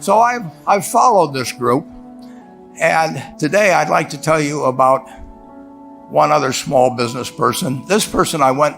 So I've followed this group, and today I'd like to tell you about one other small business person. This person, I went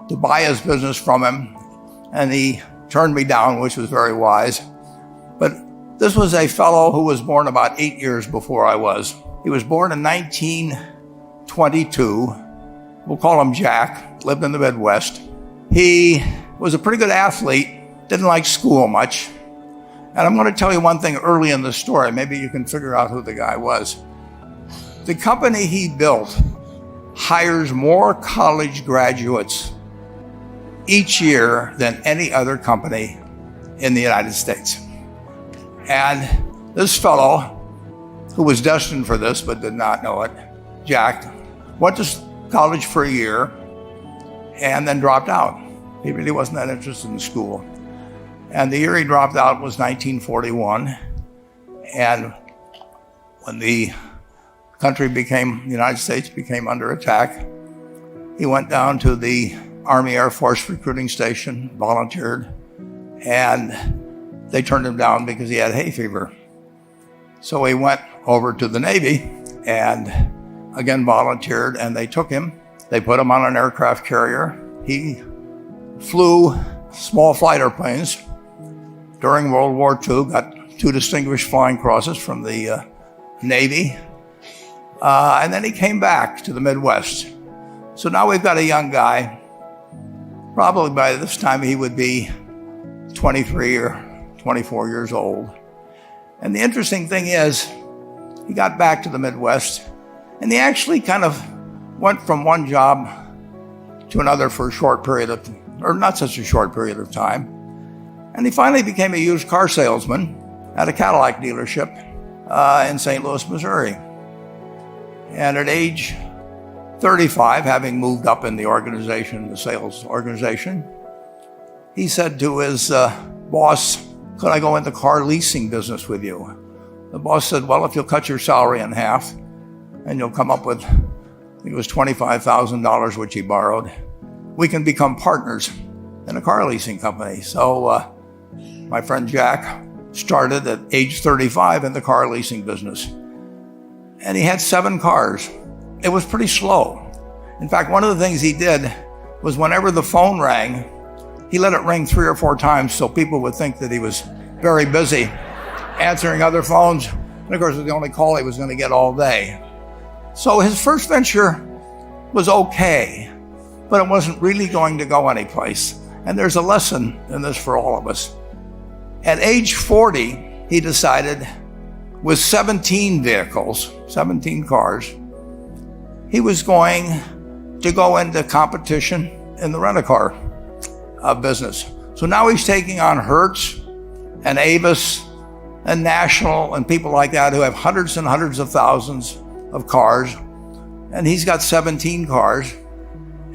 to buy his business from him, and he turned me down, which was very wise. But this was a fellow who was born about 8 years before I was. He was born in 1922. We'll call him Jack, lived in the Midwest. He was a pretty good athlete, didn't like school much. And I'm going to tell you one thing early in the story. Maybe you can figure out who the guy was. The company he built hires more college graduates each year than any other company in the United States. And this fellow, who was destined for this but did not know it, Jack, went to college for a year and then dropped out. He really wasn't that interested in school. And the year he dropped out was 1941. And when the United States became under attack, he went down to the Army Air Force recruiting station, volunteered, and they turned him down because he had hay fever. So he went over to the Navy and again volunteered, and they took him. They put him on an aircraft carrier. He flew small flight airplanes during World War II, got 2 distinguished flying crosses from the Navy, and then he came back to the Midwest. So now we've got a young guy. Probably by this time he would be 23 or 24 years old. And the interesting thing is, he got back to the Midwest, and he actually kind of went from one job to another for a short period of, or not such a short period of time. And he finally became a used car salesman at a Cadillac dealership in St. Louis, Missouri. And at age 35, having moved up in the organization, the sales organization, he said to his boss, "Could I go into car leasing business with you?" The boss said, "Well, if you'll cut your salary in half and you'll come up with, I think it was $25,000, which he borrowed, we can become partners in a car leasing company." So my friend Jack started at age 35 in the car leasing business. And he had 7 cars. It was pretty slow. In fact, one of the things he did was whenever the phone rang, he let it ring 3 or 4 times so people would think that he was very busy answering other phones. And of course, it was the only call he was going to get all day. So his first venture was okay, but it wasn't really going to go anyplace. And there's a lesson in this for all of us. At age 40, he decided, with 17 vehicles, 17 cars, he was going to go into competition in the rent-a-car business. So now he's taking on Hertz and Avis and National and people like that who have hundreds and hundreds of thousands of cars. And he's got 17 cars,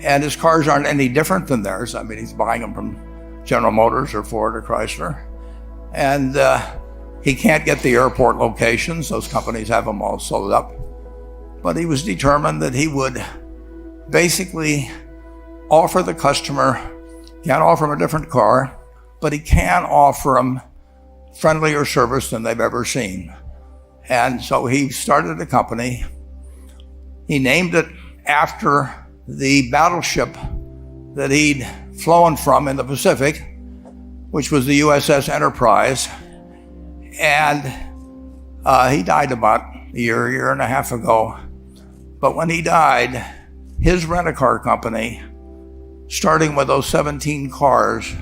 and his cars aren't any different than theirs. I mean, he's buying them from General Motors or Ford or Chrysler. And he can't get the airport locations. Those companies have them all sold up. But he was determined that he would basically offer the customer, can't offer him a different car, but he can offer them friendlier service than they've ever seen. And so he started a company. He named it after the battleship that he'd flown from in the Pacific, which was the USS Enterprise. And he died about a year and a half ago. But when he died, his rent-a-car company, starting with those 17 cars,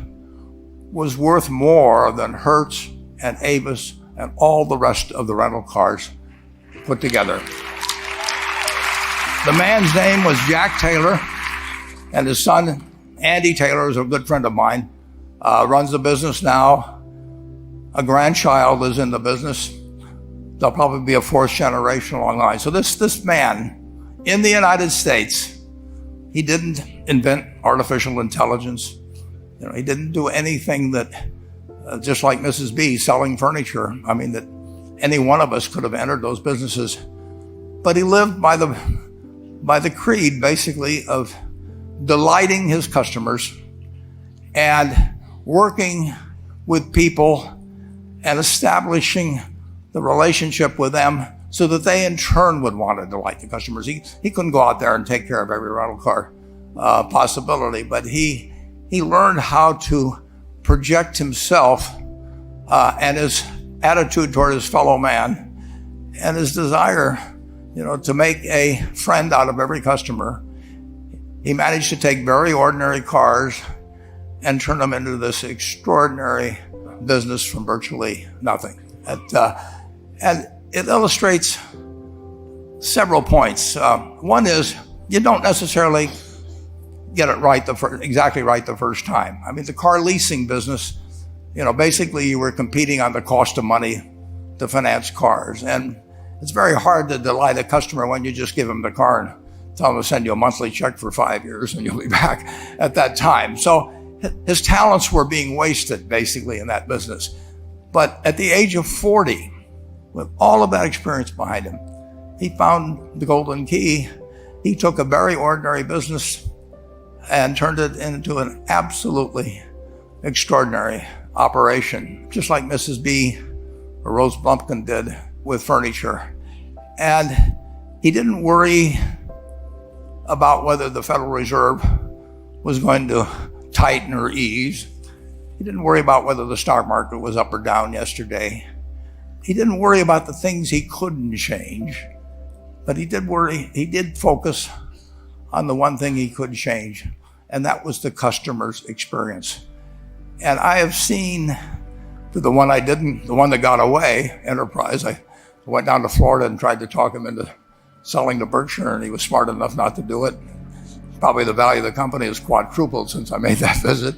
was worth more than Hertz and Avis and all the rest of the rental cars put together. The man's name was Jack Taylor, and his son, Andy Taylor, is a good friend of mine, runs the business now. A grandchild is in the business. There'll probably be a 4th generation along the line. So this man in the United States, he didn't invent artificial intelligence. He didn't do anything that, just like Mrs. B selling furniture, I mean, that any one of us could have entered those businesses. But he lived by the creed, basically, of delighting his customers and working with people and establishing the relationship with them so that they in turn would want to delight the customers. He couldn't go out there and take care of every rental car possibility, but he learned how to project himself and his attitude toward his fellow man and his desire, to make a friend out of every customer. He managed to take very ordinary cars and turn them into this extraordinary business from virtually nothing. And it illustrates several points. One is you don't necessarily get it right exactly right the first time. I mean, the car leasing business, basically you were competing on the cost of money to finance cars. And it's very hard to delight a customer when you just give them the car and tell them to send you a monthly check for 5 years and you'll be back at that time. So his talents were being wasted basically in that business. But at the age of 40, with all of that experience behind him, he found the golden key. He took a very ordinary business and turned it into an absolutely extraordinary operation, just like Mrs. B or Rose Blumpkin did with furniture. And he didn't worry about whether the Federal Reserve was going to tighten or ease. He didn't worry about whether the stock market was up or down yesterday. He didn't worry about the things he couldn't change, but he did focus on the one thing he could change, and that was the customer's experience. And I have seen, for the one that got away, Enterprise, I went down to Florida and tried to talk him into selling to Berkshire, and he was smart enough not to do it. Probably the value of the company has quadrupled since I made that visit.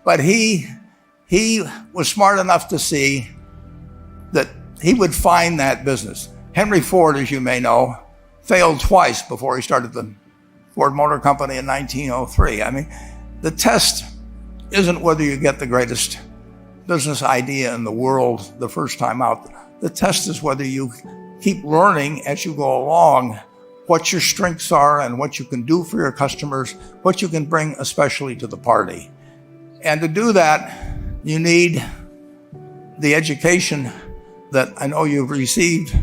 But he was smart enough to see that he would find that business. Henry Ford, as you may know, failed twice before he started the Ford Motor Company in 1903. I mean, the test isn't whether you get the greatest business idea in the world the first time out. The test is whether you keep learning as you go along what your strengths are and what you can do for your customers, what you can bring especially to the party. And to do that, you need the education that I know you've received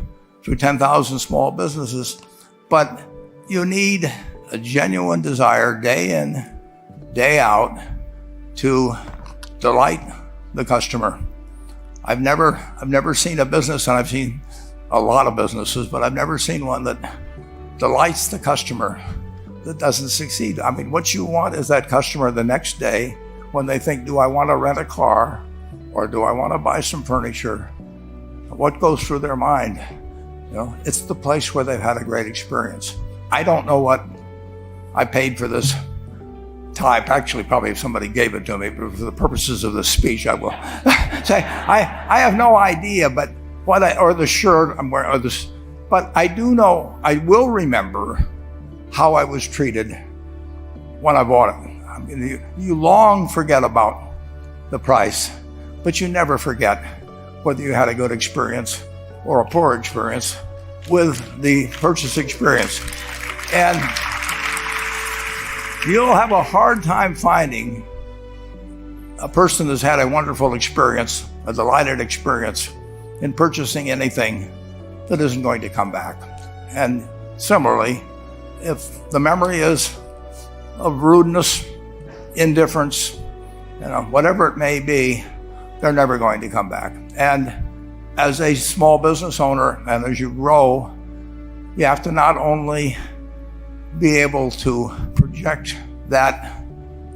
through 10,000 small businesses, but you need a genuine desire day in, day out to delight the customer. I've never seen a business, and I've seen a lot of businesses, but I've never seen one that delights the customer that doesn't succeed. I mean, what you want is that customer the next day when they think, do I want to rent a car or do I want to buy some furniture? What goes through their mind? It's the place where they've had a great experience. I don't know what I paid for this tie. Actually, probably if somebody gave it to me, but for the purposes of this speech, I will say I have no idea. But or the shirt I'm wearing, or this. But I do know, I will remember how I was treated when I bought it. I mean, you long forget about the price, but you never forget whether you had a good experience or a poor experience with the purchase experience. And you'll have a hard time finding a person that's had a wonderful experience, a delighted experience in purchasing anything that isn't going to come back. And similarly, if the memory is of rudeness, indifference, whatever it may be, they're never going to come back. And as a small business owner, and as you grow, you have to not only be able to project that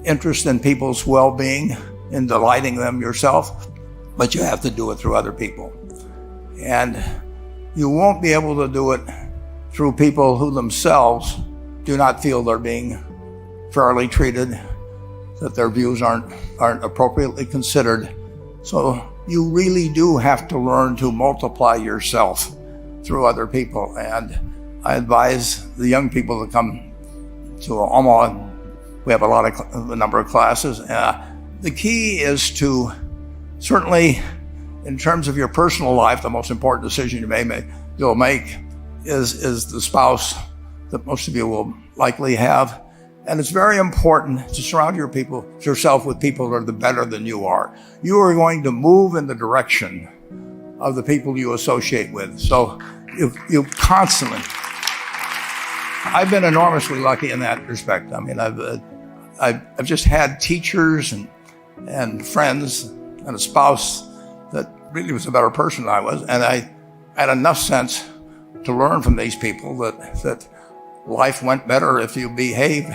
interest in people's well-being, in delighting them yourself, but you have to do it through other people. And you won't be able to do it through people who themselves do not feel they're being fairly treated, that their views aren't appropriately considered. So you really do have to learn to multiply yourself through other people. And I advise the young people to come to Omaha. We have a number of classes. The key is to, certainly in terms of your personal life, the most important decision you'll make is the spouse that most of you will likely have. And it's very important to surround yourself with people that are better than you are. You are going to move in the direction of the people you associate with. So you constantly, I've been enormously lucky in that respect. I mean, I've just had teachers and friends and a spouse that really was a better person than I was. And I had enough sense to learn from these people that life went better if you behave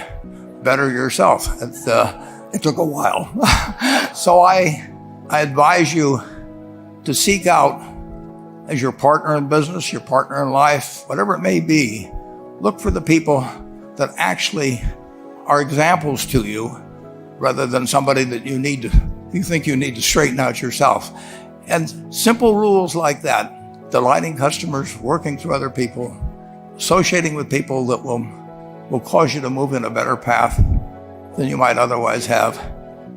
better yourself. It took a while. So I advise you to seek out, as your partner in business, your partner in life, whatever it may be, look for the people that actually are examples to you rather than somebody that you think you need to straighten out yourself. And simple rules like that, delighting customers, working through other people, associating with people that will cause you to move in a better path than you might otherwise have,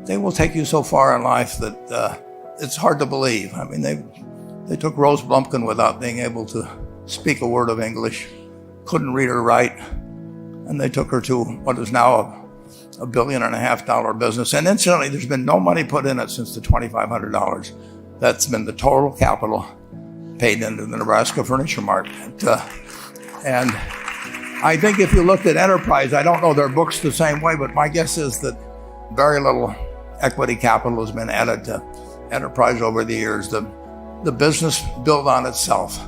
they will take you so far in life that it's hard to believe. I mean, they took Rose Blumpkin without being able to speak a word of English, couldn't read or write, and they took her to what is now $1.5 billion business. And incidentally, there's been no money put in it since the $2,500. That's been the total capital paid into the Nebraska Furniture Mart. And I think if you looked at Enterprise, I don't know their books the same way, but my guess is that very little equity capital has been added to Enterprise over the years. The business built on itself.